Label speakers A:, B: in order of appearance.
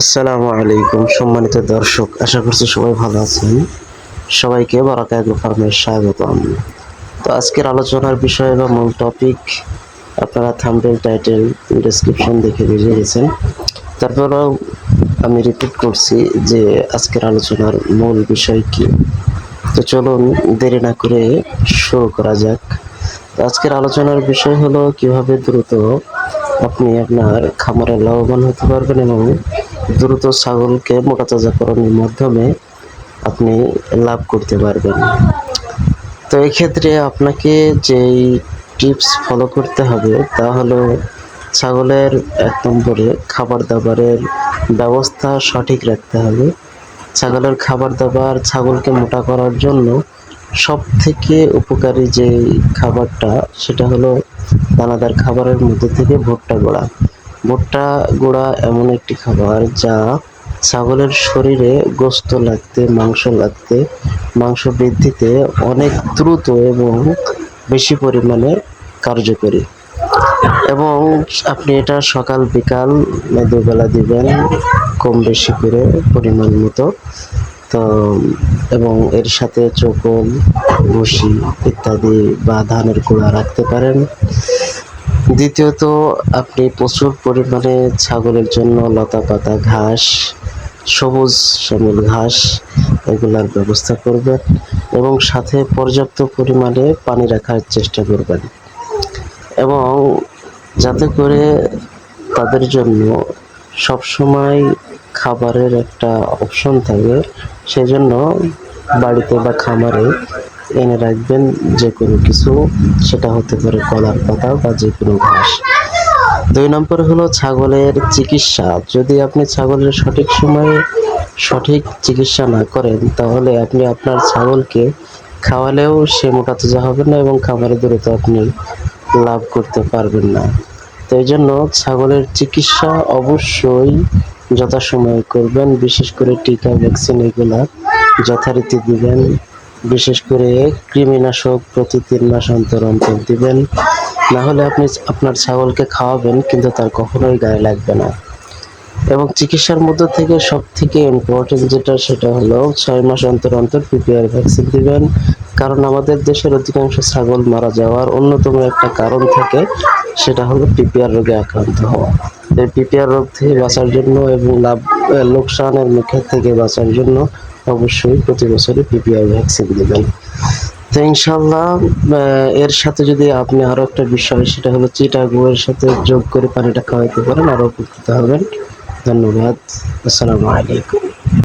A: আসসালামু আলাইকুম সম্মানিত দর্শক, আশা করছি সবাই ভালো আছেন। সবাইকে বারাকা এগ্রো ফার্মে স্বাগতম। তো আজকের আলোচনার বিষয় বা মূল টপিক আপনারা থাম্বনেল, টাইটেল, ডেসক্রিপশন দেখে বুঝে গেছেন। তারপরেও আমি রিপিট করছি যে আজকের আলোচনার মূল বিষয় কি। তো চলুন দেরি না করে শুরু করা যাক। তো আজকের আলোচনার বিষয় হলো কিভাবে দ্রুত আপনি আপনার খামারে লাভবান হতে পারবেন এবং দ্রুত ছাগলকে মোটাতাজাকরণের মাধ্যমে আপনি লাভ করতে পারবেন। তো এক্ষেত্রে আপনাকে যেই টিপস ফলো করতে হবে তা হলো ছাগলের ১ নম্বরে খাবার দাবারের ব্যবস্থা সঠিক রাখতে হবে। ছাগলের খাবার দাবার ছাগলকে মোটা করার জন্য সবথেকে উপকারী যে খাবারটা সেটা হলো দানাদার খাবারের মধ্যে থেকে ভুট্টা গুঁড়া। ভুট্টা গুঁড়া এমন একটি খাবার যা ছাগলের শরীরে গোশত লাগতে, মাংস বৃদ্ধিতে অনেক দ্রুত এবং বেশি পরিমাণে কার্যকরী। এবং আপনি এটা সকাল বিকাল দুবেলা দিবেন, কম বেশি করে পরিমাণ মতো। তো এবং এর সাথে চোকল, ভুসি ইত্যাদি বা ধানের গুঁড়া রাখতে পারেন। দ্বিতীয়ত, আপনি প্রচুর পরিমাণে ছাগলের জন্য লতাপাতা ঘাস, সবুজ শ্যামল ঘাস এগুলার ব্যবস্থা করবেন এবং সাথে পর্যাপ্ত পরিমাণে পানি রাখার চেষ্টা করবেন, এবং যাতে করে তাদের জন্য সবসময় খাবারের একটা অপশন থাকে, সেজন্য বাড়িতে বা খামারে এনে রাখবেন যে কোনো কিছু, সেটা হতে পারে কলার পাতা বা যে কোনো ঘাস। ২ নম্বর হলো ছাগলের চিকিৎসা। যদি আপনি ছাগলের সঠিক সময়ে সঠিক চিকিৎসা না করেন তাহলে আপনি আপনার ছাগলকে খাওয়ালেও সে মোটাতাজা হবে না এবং খামারে দ্রুত আপনি লাভ করতে পারবেন না। তো এই জন্য ছাগলের চিকিৎসা অবশ্যই যথাসময়ে করবেন, বিশেষ করে টিকা, ভ্যাকসিন এগুলা যথারীতি দিবেন। বিশেষ করে কৃমিনাশক প্রতি ৩ মাস অন্তর অন্তর দিবেন, না হলে আপনি আপনার ছাগলকে খাওয়াবেন কিন্তু তার কখনোই গায়ে লাগবে না। এবং চিকিৎসার মধ্য থেকে সবথেকে ইম্পর্টেন্ট যেটা, সেটা হলো ৬ মাস অন্তর অন্তর পিপিআর ভ্যাকসিন দিবেন। কারণ আমাদের দেশের অধিকাংশ ছাগল মারা যাওয়ার অন্যতম একটা কারণ থাকে, সেটা হলো পিপিআর রোগে আক্রান্ত হওয়া। এই পিপিআর রোগ থেকে বাঁচার জন্য এবং লোকসানের মুখে থেকে বাঁচার জন্য অবশ্যই প্রতি বছরই পিপিআর ভ্যাকসিন দিবেন। তো ইনশাল্লাহ এর সাথে যদি আপনি আরও একটা বিষয়, সেটা হলো চিটা গুঁড়ের সাথে যোগ করে পানিটা খাওয়াইতে পারেন, আরও উপকৃত হবেন। ধন্যবাদ। আসসালামু আলাইকুম।